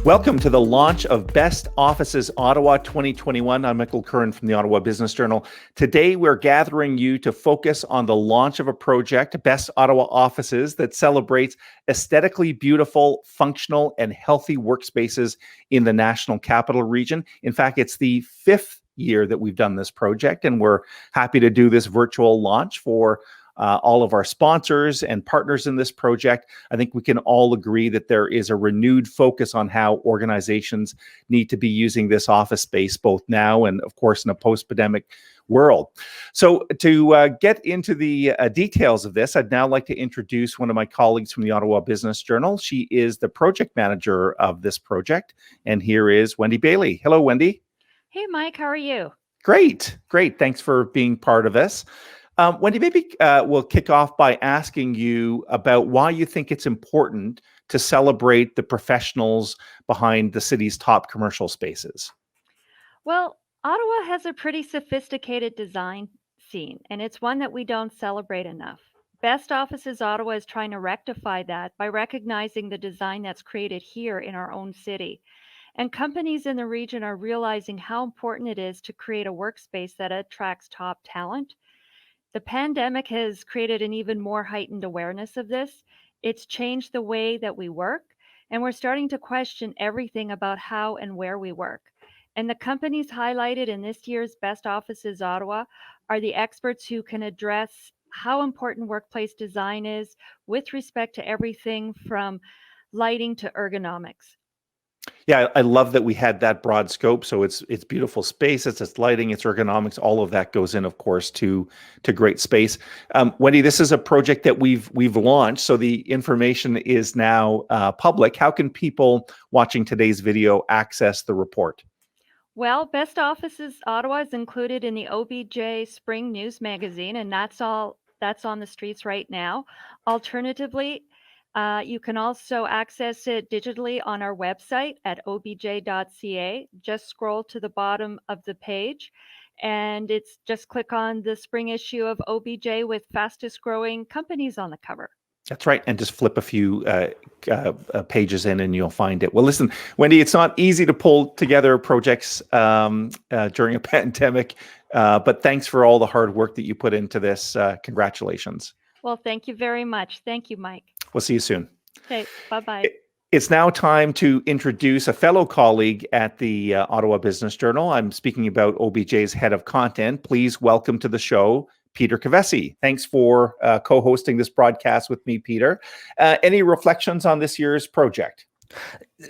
Welcome to the launch of Best Offices Ottawa 2021. I'm Michael Curran from the Ottawa Business Journal. Today, we're gathering you to focus on the launch of a project, Best Ottawa Offices, that celebrates aesthetically beautiful, functional, and healthy workspaces in the National Capital Region. In fact, it's the fifth year that we've done this project, and we're happy to do this virtual launch for all of our sponsors and partners in this project. I think we can all agree that there is a renewed focus on how organizations need to be using this office space, both now and, of course, in a post-pandemic world. So to get into the details of this, I'd now like to introduce one of my colleagues from the Ottawa Business Journal. She is the project manager of this project, and here is Wendy Bailey. Hello, Wendy. Hey, Mike, how are you? Great. Thanks for being part of this. Wendy, maybe we'll kick off by asking you about why you think it's important to celebrate the professionals behind the city's top commercial spaces. Well, Ottawa has a pretty sophisticated design scene, and it's one that we don't celebrate enough. Best Offices Ottawa is trying to rectify that by recognizing the design that's created here in our own city. And companies in the region are realizing how important it is to create a workspace that attracts top talent. The pandemic has created an even more heightened awareness of this. It's changed the way that we work, and we're starting to question everything about how and where we work. And the companies highlighted in this year's Best Offices Ottawa are the experts who can address how important workplace design is with respect to everything from lighting to ergonomics. Yeah, I love that we had that broad scope. So it's beautiful space, it's lighting, it's ergonomics, all of that goes in, of course, to great space. Wendy, this is a project that we've launched, so the information is now public. How can people watching today's video access the report? Well, Best Offices Ottawa is included in the OBJ Spring News Magazine, and that's on the streets right now. Alternatively, you can also access it digitally on our website at obj.ca. Just scroll to the bottom of the page, and it's just click on the spring issue of OBJ with fastest growing companies on the cover. That's right. And just flip a few pages in and you'll find it. Well, listen, Wendy, it's not easy to pull together projects during a pandemic, but thanks for all the hard work that you put into this. Congratulations. Well, thank you very much. Thank you, Mike. We'll see you soon. Okay, bye-bye. It's now time to introduce a fellow colleague at the Ottawa Business Journal. I'm speaking about OBJ's head of content. Please welcome to the show, Peter Kavesi. Thanks for co-hosting this broadcast with me, Peter. Any reflections on this year's project?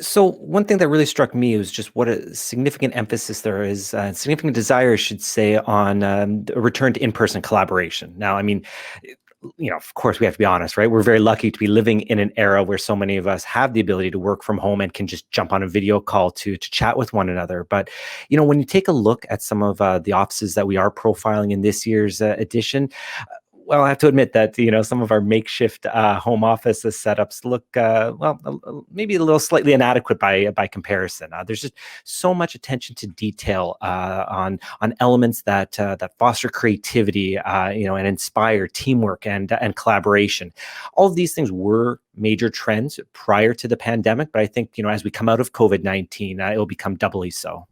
So one thing that really struck me was just what a significant emphasis there is, significant desire, I should say, on a return to in-person collaboration. Now, I mean, of course, we have to be honest, right? We're very lucky to be living in an era where so many of us have the ability to work from home and can just jump on a video call to chat with one another. But, when you take a look at some of the offices that we are profiling in this year's edition, well, I have to admit that, some of our makeshift home office setups look, maybe a little slightly inadequate by comparison. There's just so much attention to detail on elements that foster creativity, and inspire teamwork and collaboration. All of these things were major trends prior to the pandemic, but I think, as we come out of COVID-19, it will become doubly so.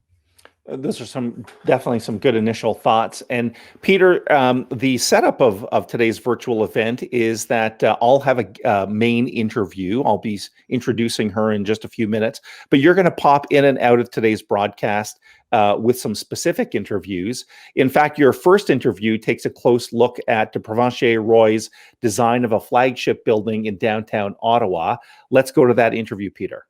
Those are definitely some good initial thoughts. And Peter, the setup of today's virtual event is that I'll have a main interview. I'll be introducing her in just a few minutes, but you're going to pop in and out of today's broadcast with some specific interviews. In fact, your first interview takes a close look at de Provencher-Roy's design of a flagship building in downtown Ottawa. Let's go to that interview, Peter.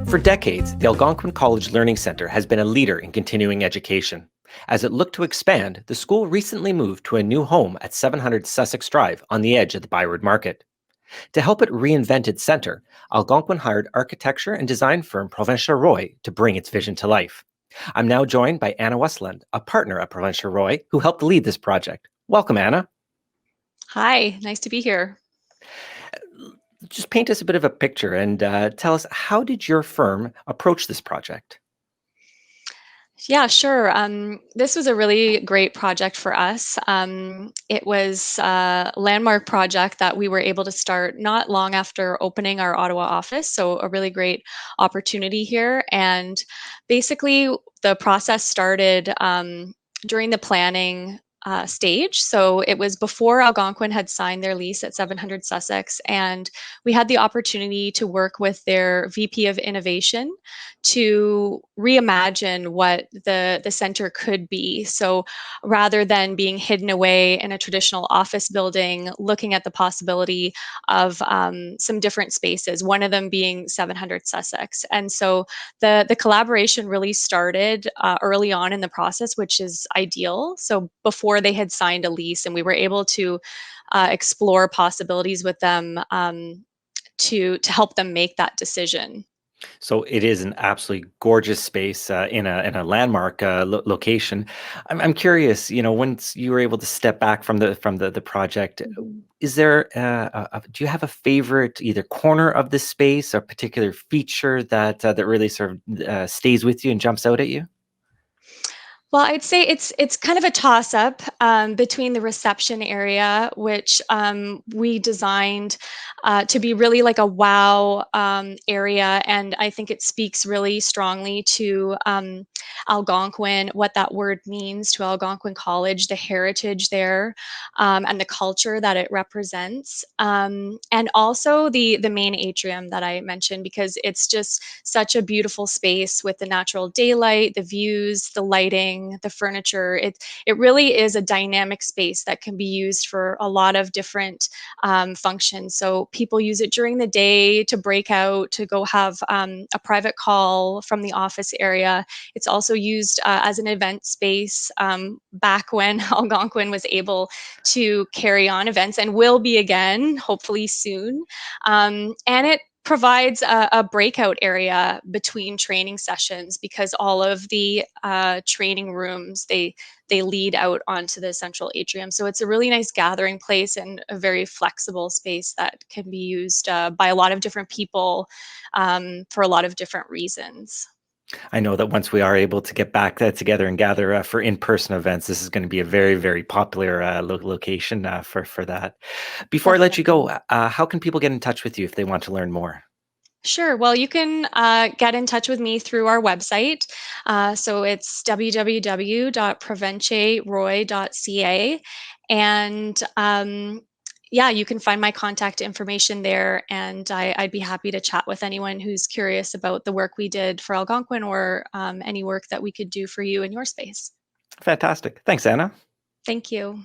For decades, the Algonquin College Learning Centre has been a leader in continuing education. As it looked to expand, the school recently moved to a new home at 700 Sussex Drive on the edge of the Byward Market. To help it reinvent its centre, Algonquin hired architecture and design firm Provencher-Roy to bring its vision to life. I'm now joined by Anna Westland, a partner at Provencher-Roy, who helped lead this project. Welcome, Anna. Hi, nice to be here. Just paint us a bit of a picture and tell us, how did your firm approach this project? Yeah, sure. This was a really great project for us. It was a landmark project that we were able to start not long after opening our Ottawa office. So, a really great opportunity here. And basically, the process started during the planning stage. So, it was before Algonquin had signed their lease at 700 Sussex. And we had the opportunity to work with their VP of Innovation to reimagine what the center could be. So rather than being hidden away in a traditional office building, looking at the possibility of some different spaces. One of them being 700 Sussex, and so the collaboration really started early on in the process, which is ideal. So before they had signed a lease, and we were able to explore possibilities with them to help them make that decision. So it is an absolutely gorgeous space in a landmark location. I'm curious, once you were able to step back from the project, is there do you have a favorite either corner of the space, a particular feature that really sort of stays with you and jumps out at you? Well, I'd say it's kind of a toss up between the reception area, which we designed to be really like a wow area, and I think it speaks really strongly to Algonquin, what that word means to Algonquin College, the heritage there, and the culture that it represents, and also the main atrium that I mentioned, because it's just such a beautiful space with the natural daylight, the views, the lighting, the furniture. It really is a dynamic space that can be used for a lot of different functions. So people use it during the day to break out, to go have a private call from the office area. It's also used as an event space back when Algonquin was able to carry on events and will be again, hopefully soon. And it provides a breakout area between training sessions, because all of the training rooms they lead out onto the central atrium. So it's a really nice gathering place and a very flexible space that can be used by a lot of different people for a lot of different reasons. I know that once we are able to get back together and gather for in-person events, this is going to be a very, very popular location for that. Before I let you Definitely. go, how can people get in touch with you if they want to learn more? Sure. Well, you can get in touch with me through our website. So it's www.provencheroy.ca. And yeah, you can find my contact information there. And I'd be happy to chat with anyone who's curious about the work we did for Algonquin, or any work that we could do for you in your space. Fantastic. Thanks, Anna. Thank you.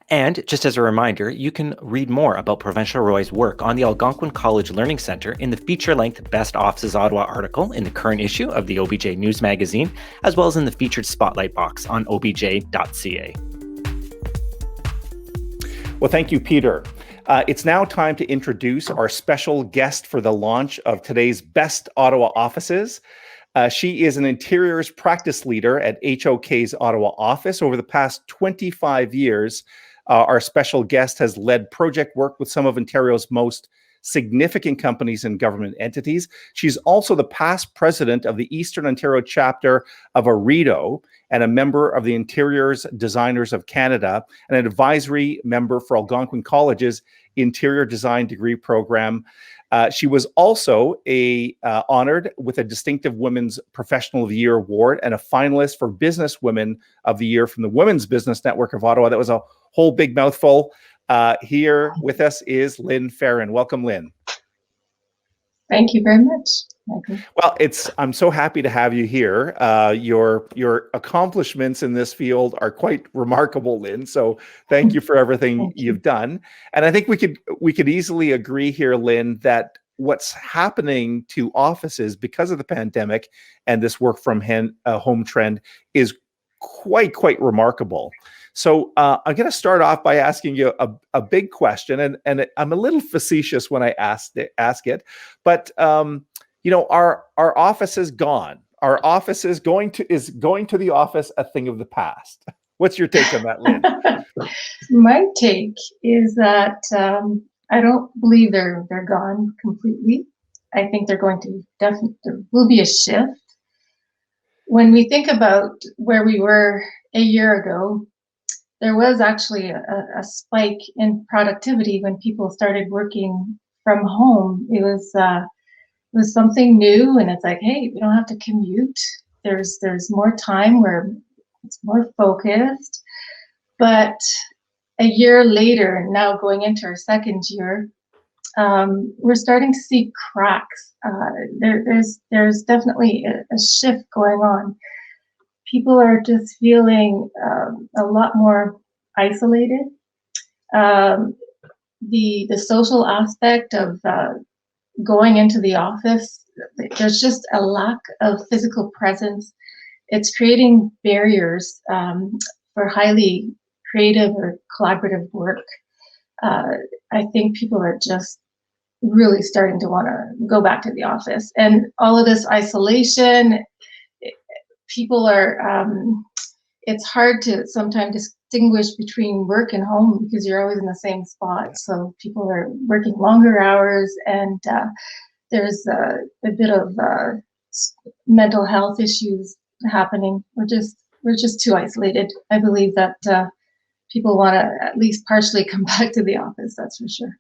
And just as a reminder, you can read more about Provincial Roy's work on the Algonquin College Learning Centre in the feature-length Best Offices Ottawa article in the current issue of the OBJ News magazine, as well as in the featured spotlight box on obj.ca. Well, thank you, Peter. It's now time to introduce our special guest for the launch of today's Best Ottawa Offices. She is an interiors practice leader at HOK's Ottawa office. Over the past 25 years, our special guest has led project work with some of Ontario's most significant companies and government entities. She's also the past president of the Eastern Ontario chapter of AREDO and a member of the Interiors Designers of Canada, and an advisory member for Algonquin College's Interior Design degree program. She was also honored with a Distinctive Women's Professional of the Year award and a finalist for Business Women of the Year from the Women's Business Network of Ottawa. That was a whole big mouthful. Here with us is Lynn Farron. Welcome, Lynn. Thank you very much, Michael. Well, I'm so happy to have you here. Your accomplishments in this field are quite remarkable, Lynn. So thank you for everything you've done. And I think we could easily agree here, Lynn, that what's happening to offices because of the pandemic and this work from home trend is quite remarkable. So I'm going to start off by asking you a big question, and I'm a little facetious when I ask it, but our office is gone. Our office is going to the office a thing of the past. What's your take on that, Lynn? My take is that I don't believe they're gone completely. I think they're going to there will be a shift. when we think about where we were a year ago, there was actually a spike in productivity when people started working from home. It was something new, and it's like, hey, we don't have to commute. There's more time where it's more focused. But a year later, now going into our second year, we're starting to see cracks. There's definitely a shift going on. People are just feeling a lot more isolated. Um, the social aspect of going into the office, there's just a lack of physical presence. It's creating barriers for highly creative or collaborative work. I think people are just really starting to want to go back to the office, and all of this isolation, people are it's hard to sometimes distinguish between work and home because you're always in the same spot. So people are working longer hours, and there's a bit of mental health issues happening. We're just too isolated. I believe that people want to at least partially come back to the office. That's for sure.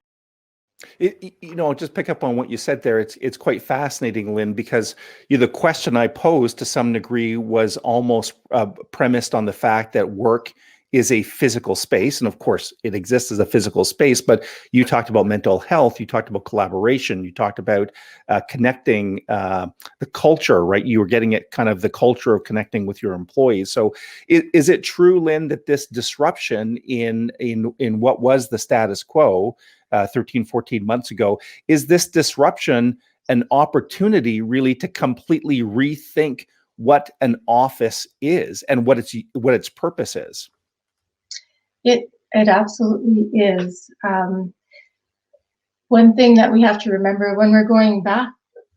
Just pick up on what you said there. It's quite fascinating, Lynn, because the question I posed to some degree was almost premised on the fact that work is a physical space, and of course it exists as a physical space. But you talked about mental health, you talked about collaboration, you talked about connecting, the culture, right? You were getting at kind of the culture of connecting with your employees. So, is it true, Lynn, that this disruption in what was the status quo 13, 14 months ago, is this disruption an opportunity really to completely rethink what an office is and what its purpose is? It absolutely is. One thing that we have to remember when we're going back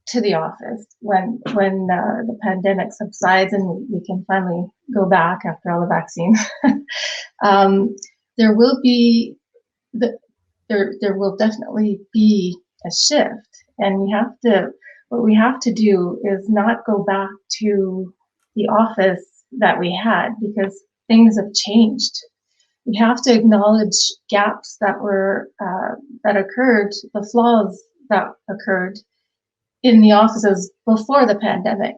to the office, when the pandemic subsides and we can finally go back after all the vaccines, there will be there will definitely be a shift, and what we have to do is not go back to the office that we had, because things have changed. We have to acknowledge gaps that occurred, the flaws that occurred in the offices before the pandemic.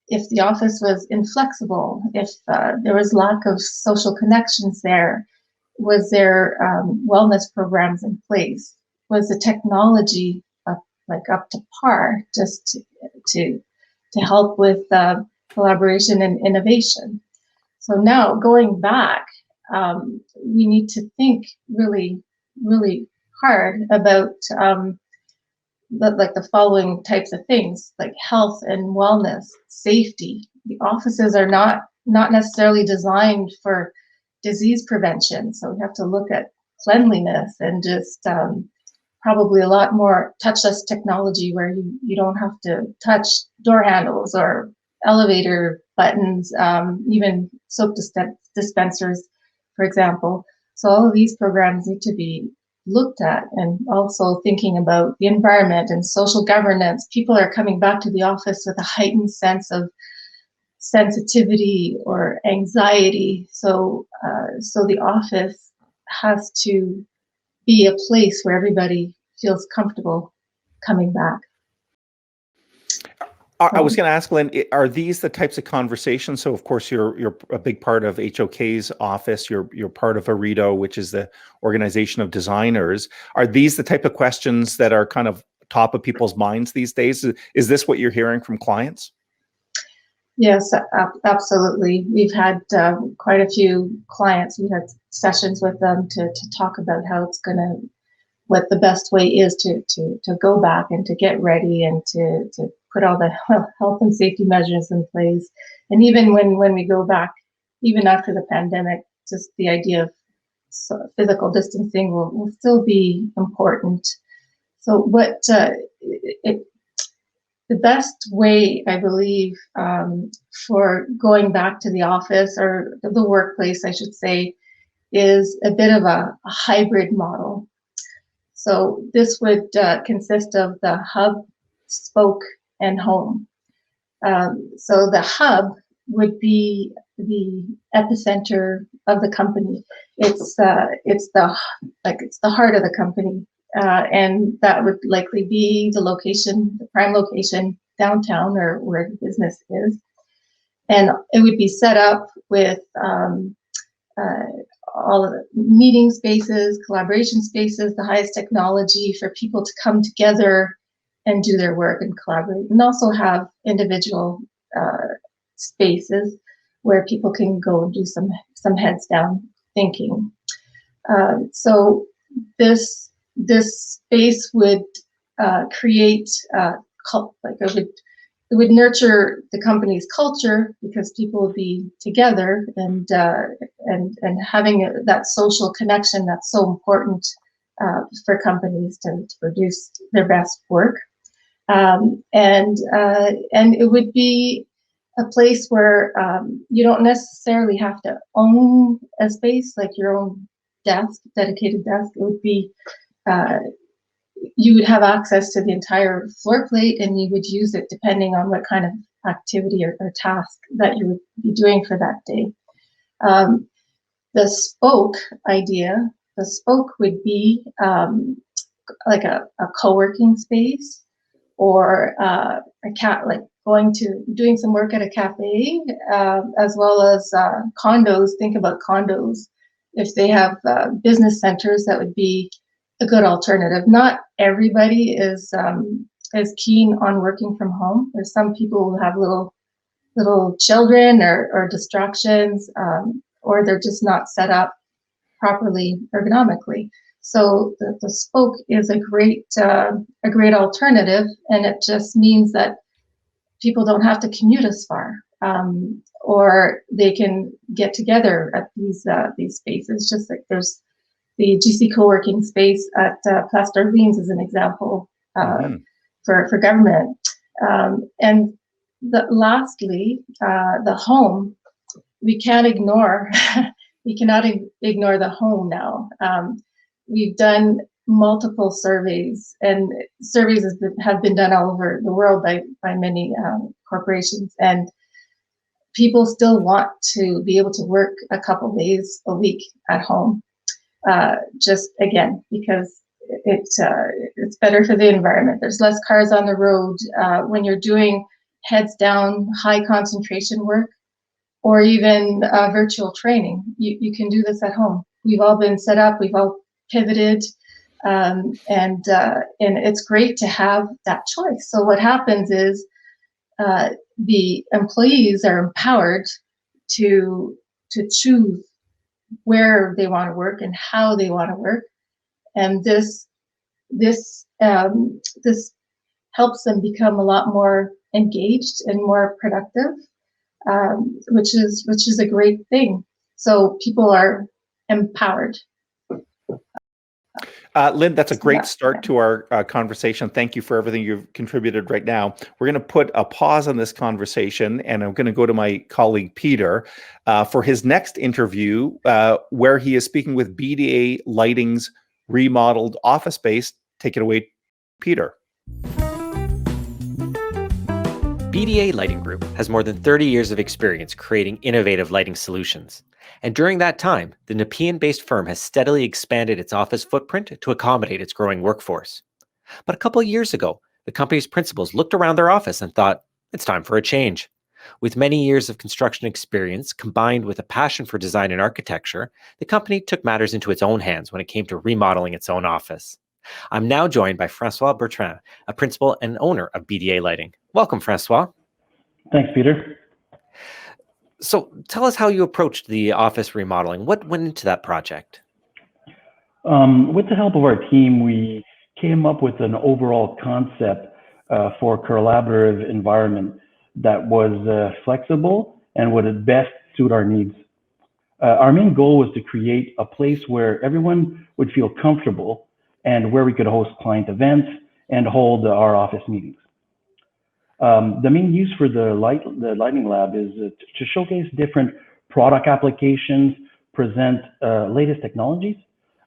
If the office was inflexible, if there was lack of social connections there, was there wellness programs in place? Was the technology up to par, just to help with collaboration and innovation? So now going back, we need to think really, really hard about the following types of things, like health and wellness, safety. The offices are not necessarily designed for disease prevention, so we have to look at cleanliness and just probably a lot more touchless technology where you don't have to touch door handles or elevator buttons, even soap dispensers, for example. So all of these programs need to be looked at, and also thinking about the environment and social governance. People are coming back to the office with a heightened sense of sensitivity or anxiety. So the office has to be a place where everybody feels comfortable coming back. I was going to ask, Lynn, are these the types of conversations? So, of course, you're a big part of HOK's office. You're part of ARIDO, which is the Organization of Designers. Are these the type of questions that are kind of top of people's minds these days? Is this what you're hearing from clients? Yes, absolutely. We've had quite a few clients. We had sessions with them to talk about what the best way is to go back and to get ready and to put all the health and safety measures in place. And even when we go back, even after the pandemic, just the idea of physical distancing will still be important. So the best way, I believe, for going back to the office, or the workplace, I should say, is a bit of a hybrid model. So this would consist of the hub, spoke, and home. So the hub would be the epicenter of the company. It's the heart of the company, and that would likely be the location, the prime location downtown or where the business is, and it would be set up with all of the meeting spaces, collaboration spaces, the highest technology for people to come together and do their work and collaborate, and also have individual spaces where people can go and do some heads down thinking. So this space would create it would nurture the company's culture, because people would be together and having that social connection that's so important for companies to produce their best work. And it would be a place where you don't necessarily have to own a space like your own desk, dedicated desk. It would be you would have access to the entire floor plate, and you would use it depending on what kind of activity or task that you would be doing for that day. The spoke idea, the spoke would be like a co-working space, or doing some work at a cafe, as well as condos. Think about condos. If they have business centers, that would be a good alternative. Not everybody is keen on working from home. There's some people who have little children or distractions, or they're just not set up properly ergonomically. So the spoke is a great alternative, and it just means that people don't have to commute as far, or they can get together at these spaces. Just like there's the GC co-working space at Place d'Orleans is an example for government. And lastly, the home, we can't ignore. We cannot ignore the home now. We've done multiple surveys, and surveys have been done all over the world by many corporations, and people still want to be able to work a couple days a week at home. Just again, because it's better for the environment. There's less cars on the road. When you're doing heads down, high concentration work, or even virtual training, you can do this at home. We've all been set up. We've all pivoted, and it's great to have that choice. So what happens is the employees are empowered to choose where they want to work and how they want to work, and this helps them become a lot more engaged and more productive, which is a great thing. So people are empowered. Lynn, that's a great start to our conversation. Thank you for everything you've contributed right now. We're going to put a pause on this conversation, and I'm going to go to my colleague Peter for his next interview, where he is speaking with BDA Lighting's remodeled office space. Take it away, Peter. BDA Lighting Group has more than 30 years of experience creating innovative lighting solutions. And during that time, the Nepean-based firm has steadily expanded its office footprint to accommodate its growing workforce. But a couple of years ago, the company's principals looked around their office and thought, it's time for a change. With many years of construction experience combined with a passion for design and architecture, the company took matters into its own hands when it came to remodeling its own office. I'm now joined by Francois Bertrand, a principal and owner of BDA Lighting. Welcome, Francois. Thanks, Peter. So tell us how you approached the office remodeling. What went into that project? With the help of our team, we came up with an overall concept for a collaborative environment that was flexible and would best suit our needs. Our main goal was to create a place where everyone would feel comfortable and where we could host client events and hold our office meetings. The main use for the lighting lab is to showcase different product applications, present latest technologies,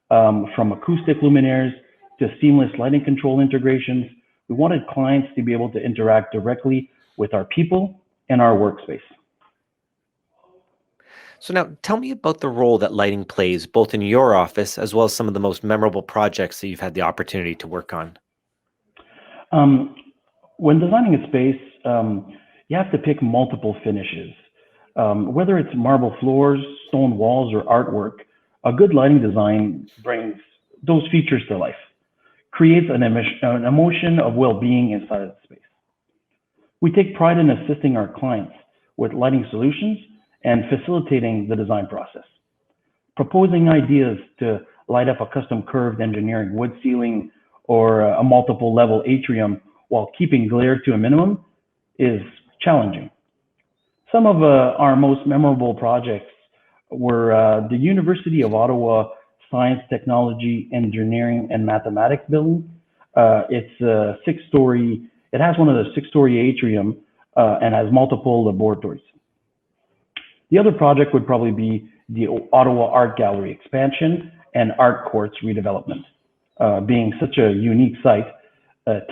from acoustic luminaires to seamless lighting control integrations. We wanted clients to be able to interact directly with our people and our workspace. So now tell me about the role that lighting plays both in your office as well as some of the most memorable projects that you've had the opportunity to work on. When designing a space, you have to pick multiple finishes. Whether it's marble floors, stone walls, or artwork, a good lighting design brings those features to life, creates an emotion of well-being inside of the space. We take pride in assisting our clients with lighting solutions and facilitating the design process. Proposing ideas to light up a custom curved engineering wood ceiling or a multiple level atrium while keeping glare to a minimum is challenging. Some of our most memorable projects were the University of Ottawa Science, Technology, Engineering, and Mathematics building. It's a six-story, it has one of the six-story atrium and has multiple laboratories. The other project would probably be the Ottawa Art Gallery expansion and art courts redevelopment, being such a unique site,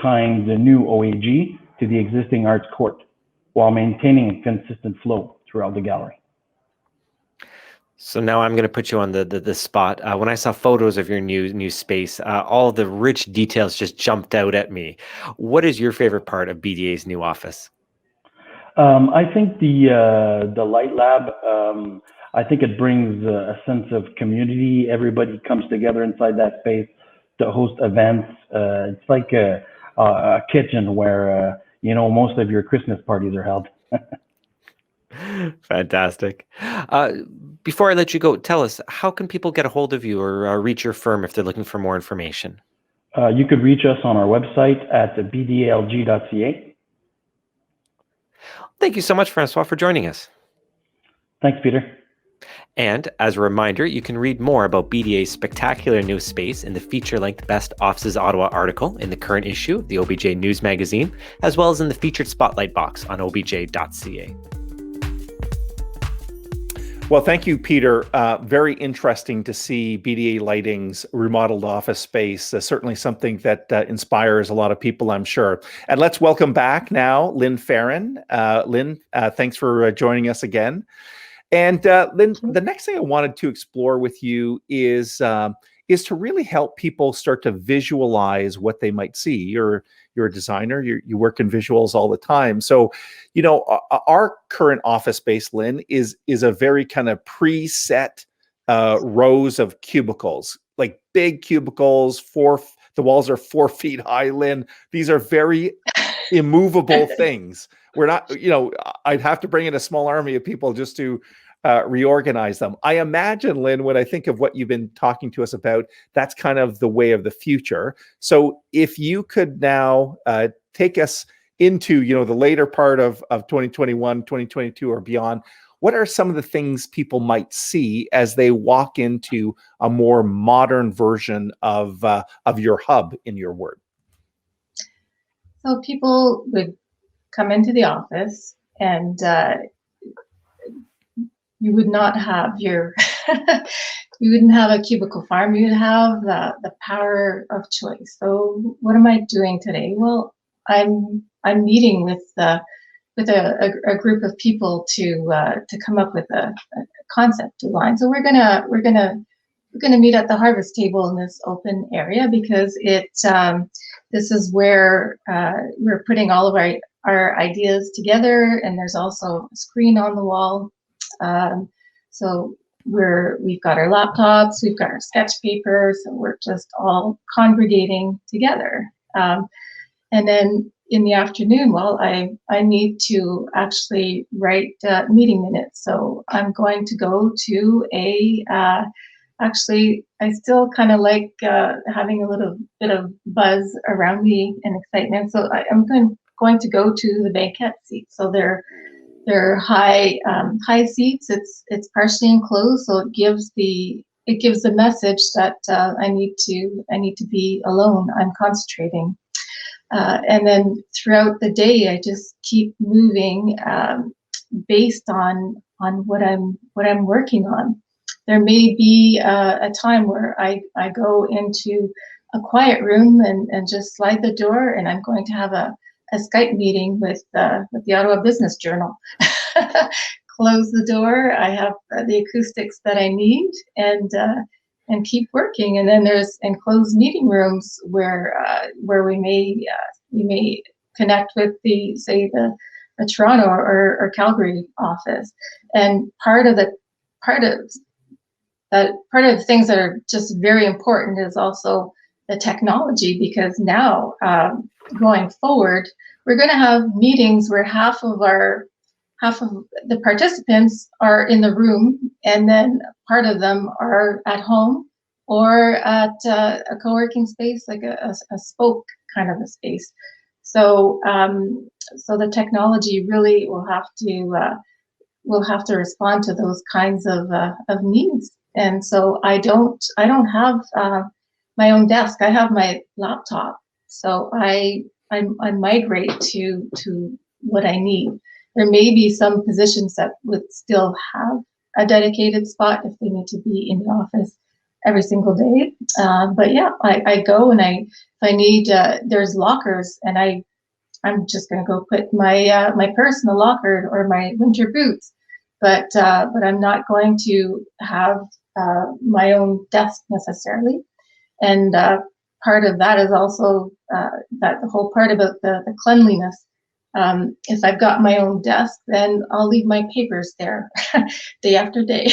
tying the new OAG to the existing arts court while maintaining a consistent flow throughout the gallery. So now I'm going to put you on the spot. When I saw photos of your new space, all the rich details just jumped out at me. What is your favorite part of BDA's new office? I think the Light Lab, I think it brings a sense of community. Everybody comes together inside that space to host events. It's like a kitchen where, most of your Christmas parties are held. Fantastic. Before I let you go, tell us, how can people get a hold of you or reach your firm if they're looking for more information? You could reach us on our website at bdalg.ca. Thank you so much, Francois, for joining us. Thanks, Peter. And as a reminder, you can read more about BDA's spectacular new space in the feature-length Best Offices Ottawa article in the current issue of the OBJ News magazine, as well as in the featured spotlight box on obj.ca. Well, thank you, Peter. Very interesting to see BDA Lighting's remodeled office space. Certainly something that inspires a lot of people, I'm sure. And let's welcome back now Lynn Farron. Lynn, thanks for joining us again. And Lynn, the next thing I wanted to explore with you is to really help people start to visualize what they might see. You're a designer, you work in visuals all the time. So, our current office space, Lynn, is a very kind of preset rows of cubicles, like big cubicles, the walls are 4 feet high, Lynn. These are very immovable things. We're not, I'd have to bring in a small army of people just to reorganize them. I imagine, Lynn, when I think of what you've been talking to us about, that's kind of the way of the future. So if you could now take us into, the later part of 2021, 2022 or beyond, what are some of the things people might see as they walk into a more modern version of your hub, in your word? So people would come into the office and you would not have you wouldn't have a cubicle farm. You'd have the power of choice. So what am I doing today? Well, I'm meeting with a group of people to come up with a concept design. So we're gonna meet at the harvest table in this open area because this is where we're putting all of our ideas together, and there's also a screen on the wall. So we've got our laptops, we've got our sketch papers, and we're just all congregating together. And then in the afternoon, well, I need to actually write meeting minutes. So I'm going to go to actually, I still kind of like having a little bit of buzz around me and excitement. So I'm going to go to the banquette seats. So they're high seats. It's partially enclosed, so it gives the message that I need to be alone. I'm concentrating, and then throughout the day, I just keep moving based on what I'm working on. There may be a time where I go into a quiet room and just slide the door, and I'm going to have a a Skype meeting with the Ottawa Business Journal. Close the door. I have the acoustics that I need, and keep working. And then there's enclosed meeting rooms where we may connect with the Toronto or Calgary office. And part of the things that are just very important is also the technology, because now going forward, we're going to have meetings where half of the participants are in the room, and then part of them are at home or at a co-working space, like a spoke kind of a space. So the technology really will have to respond to those kinds of needs. And so I don't have my own desk. I have my laptop. So I migrate to what I need. There may be some positions that would still have a dedicated spot if they need to be in the office every single day. But yeah, I go, and if I need, there's lockers, and I'm just going to go put my purse in the locker or my winter boots. But I'm not going to have my own desk necessarily. And part of that is also that the whole part about the cleanliness. If I've got my own desk, then I'll leave my papers there day after day,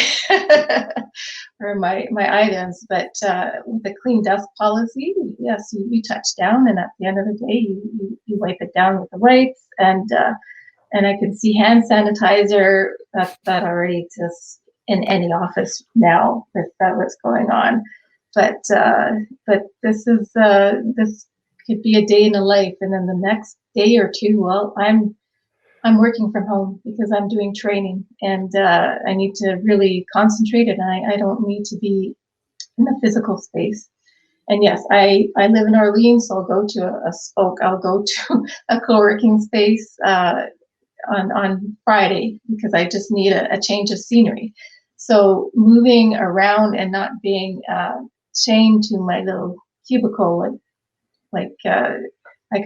or my items. But with the clean desk policy, yes, you touch down, and at the end of the day, you wipe it down with the wipes, and I can see hand sanitizer that already exists in any office now with what's going on. But this could be a day in the life, and then the next day or two, well, I'm working from home because I'm doing training, and I need to really concentrate, and I don't need to be in the physical space. And yes, I live in Orleans, so I'll go to a spoke. I'll go to a co-working space on Friday because I just need a change of scenery. So moving around and not being chained to my little cubicle like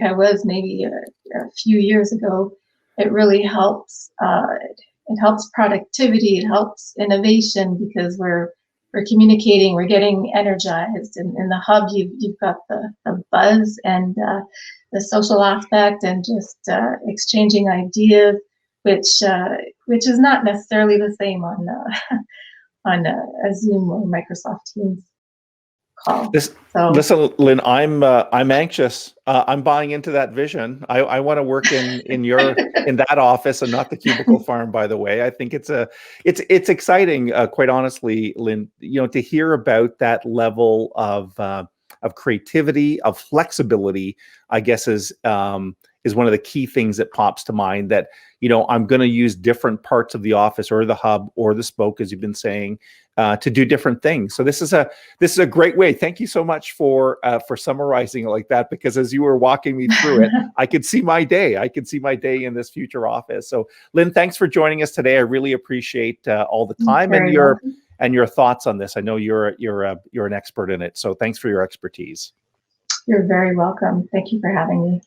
I was maybe a few years ago, it really helps. It helps productivity. It helps innovation because we're communicating. We're getting energized. And in the hub, you've got the buzz and the social aspect, and just exchanging ideas, which is not necessarily the same on a Zoom or Microsoft Teams call. Listen, Lynn, I'm anxious. I'm buying into that vision. I want to work in that office and not the cubicle farm. By the way, I think it's exciting. Quite honestly, Lynn, to hear about that level of creativity, of flexibility, I guess is one of the key things that pops to mind. That I'm going to use different parts of the office or the hub or the spoke, as you've been saying, to do different things. So this is a great way. Thank you so much for summarizing it like that, because as you were walking me through it, I could see my day. I could see my day in this future office. So Lynn, thanks for joining us today. I really appreciate all the time and your thoughts on this. I know you're an expert in it. So thanks for your expertise. You're very welcome. Thank you for having me.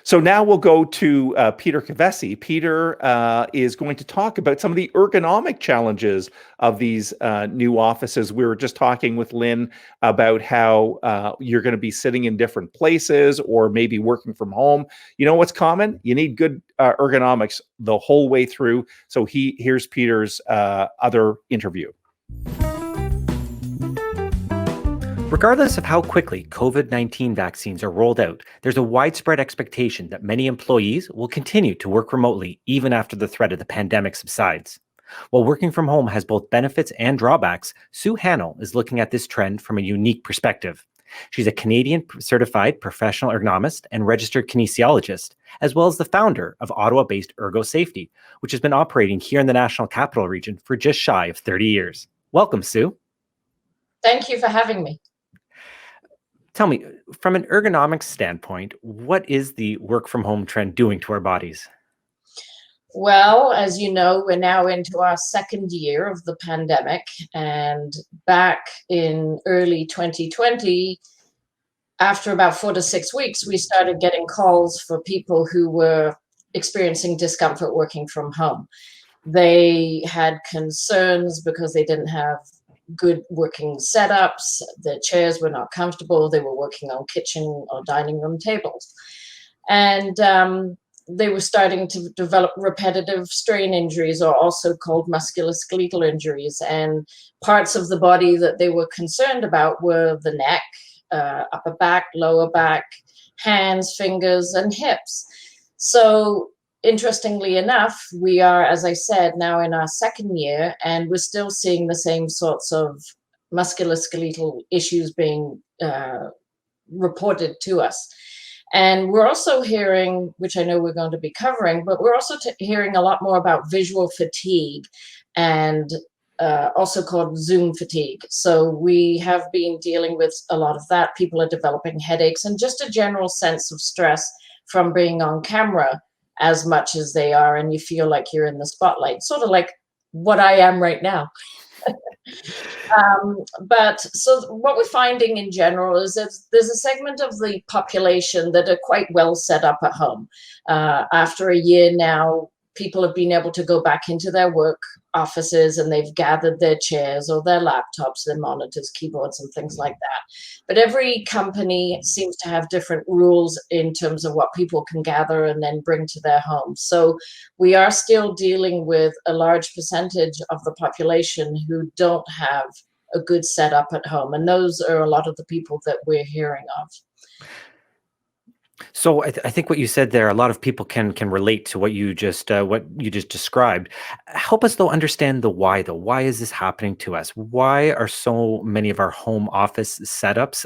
So now we'll go to Peter Kavesi. Peter is going to talk about some of the ergonomic challenges of these new offices. We were just talking with Lynn about how you're going to be sitting in different places or maybe working from home. You know what's common? You need good ergonomics the whole way through. So here's Peter's other interview. Regardless of how quickly COVID-19 vaccines are rolled out, there's a widespread expectation that many employees will continue to work remotely even after the threat of the pandemic subsides. While working from home has both benefits and drawbacks, Sue Hannell is looking at this trend from a unique perspective. She's a Canadian certified professional ergonomist and registered kinesiologist, as well as the founder of Ottawa-based Ergo Safety, which has been operating here in the National Capital Region for just shy of 30 years. Welcome, Sue. Thank you for having me. Tell me, from an ergonomics standpoint, what is the work from home trend doing to our bodies? Well, as you know, we're now into our second year of the pandemic, and back in early 2020, after about 4 to 6 weeks, we started getting calls for people who were experiencing discomfort working from home. They had concerns because they didn't have good working setups. The chairs were not comfortable. They were working on kitchen or dining room tables. And they were starting to develop repetitive strain injuries, or also called musculoskeletal injuries. And parts of the body that they were concerned about were the neck, upper back, lower back, hands, fingers, and hips. So interestingly enough, we are, as I said, now in our second year, and we're still seeing the same sorts of musculoskeletal issues being reported to us. And we're also hearing, which I know we're going to be covering, but we're also hearing a lot more about visual fatigue, and also called Zoom fatigue. So we have been dealing with a lot of that. People are developing headaches and just a general sense of stress from being on camera as much as they are, and you feel like you're in the spotlight, sort of like what I am right now. But so what we're finding in general is that there's a segment of the population that are quite well set up at home. After a year now, people have been able to go back into their work offices, and they've gathered their chairs or their laptops, their monitors, keyboards, and things like that. But every company seems to have different rules in terms of what people can gather and then bring to their homes. So we are still dealing with a large percentage of the population who don't have a good setup at home. And those are a lot of the people that we're hearing of. So I think what you said there, a lot of people can relate to what you just described. Help us though understand the why. Though, why is this happening to us? Why are so many of our home office setups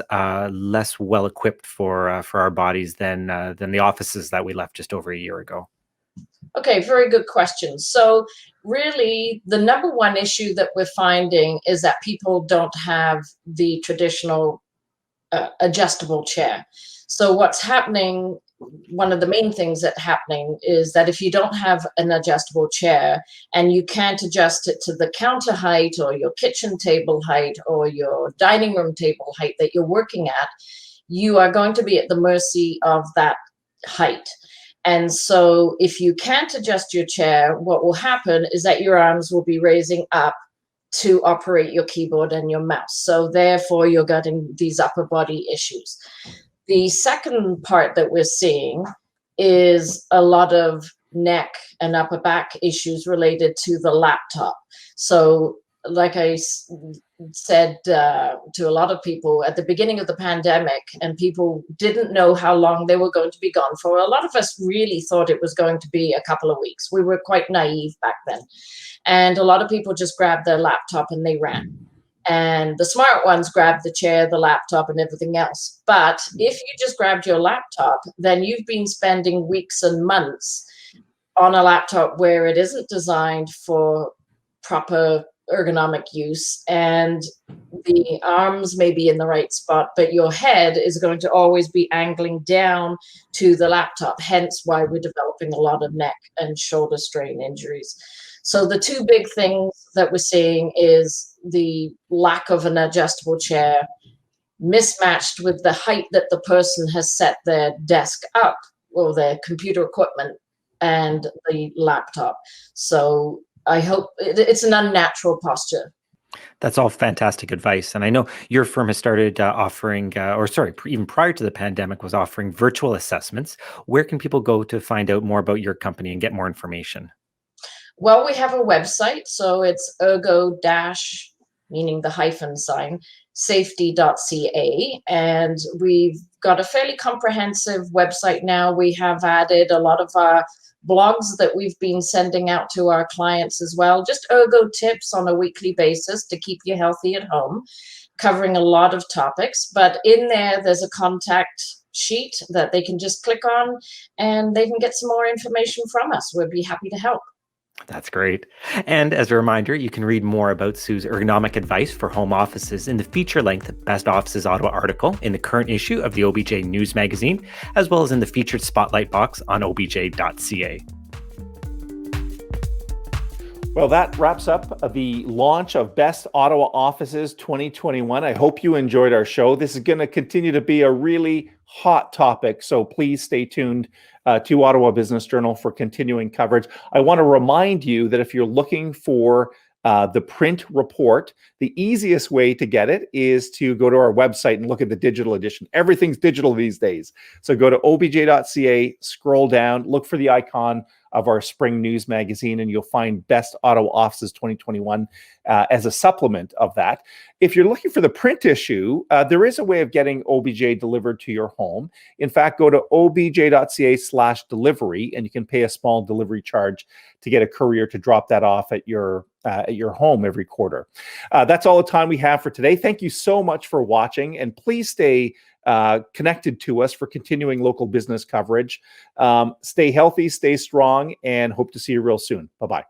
less well equipped for our bodies than the offices that we left just over a year ago? Okay, very good question. So really, the number one issue that we're finding is that people don't have the traditional adjustable chair. So what's happening, one of the main things that's happening is that if you don't have an adjustable chair and you can't adjust it to the counter height or your kitchen table height or your dining room table height that you're working at, you are going to be at the mercy of that height. And so if you can't adjust your chair, what will happen is that your arms will be raising up to operate your keyboard and your mouse. So therefore, you're getting these upper body issues. The second part that we're seeing is a lot of neck and upper back issues related to the laptop. So like I said to a lot of people at the beginning of the pandemic, and people didn't know how long they were going to be gone for. A lot of us really thought it was going to be a couple of weeks. We were quite naive back then. And a lot of people just grabbed their laptop and they ran. And the smart ones grabbed the chair, the laptop, and everything else. But if you just grabbed your laptop, then you've been spending weeks and months on a laptop where it isn't designed for proper ergonomic use, and the arms may be in the right spot, but your head is going to always be angling down to the laptop, hence why we're developing a lot of neck and shoulder strain injuries. So the two big things that we're seeing is the lack of an adjustable chair mismatched with the height that the person has set their desk up or their computer equipment and the laptop. So I hope it's an unnatural posture. That's all fantastic advice. And I know your firm has started offering, even prior to the pandemic, was offering virtual assessments. Where can people go to find out more about your company and get more information? Well, we have a website, so it's ergo- meaning the hyphen sign, safety.ca. And we've got a fairly comprehensive website now. We have added a lot of our blogs that we've been sending out to our clients as well, just ergo tips on a weekly basis to keep you healthy at home, covering a lot of topics. But in there's a contact sheet that they can just click on and they can get some more information from us. We'd be happy to help. That's great. And as a reminder, you can read more about Sue's ergonomic advice for home offices in the feature-length Best Offices Ottawa article in the current issue of the OBJ News magazine, as well as in the featured spotlight box on obj.ca. Well, that wraps up the launch of Best Ottawa Offices 2021. I hope you enjoyed our show. This is going to continue to be a really hot topic, so please stay tuned to Ottawa Business Journal for continuing coverage. I want to remind you that if you're looking for the print report, the easiest way to get it is to go to our website and look at the digital edition. Everything's digital these days. So go to obj.ca, scroll down, look for the icon of our spring news magazine, and you'll find Best Ottawa Offices 2021 as a supplement of that. If you're looking for the print issue, there is a way of getting OBJ delivered to your home. In fact, go to obj.ca/delivery, and you can pay a small delivery charge to get a courier to drop that off at your home every quarter. That's all the time we have for today. Thank you so much for watching, and please stay connected to us for continuing local business coverage. Stay healthy, stay strong, and hope to see you real soon. Bye-bye.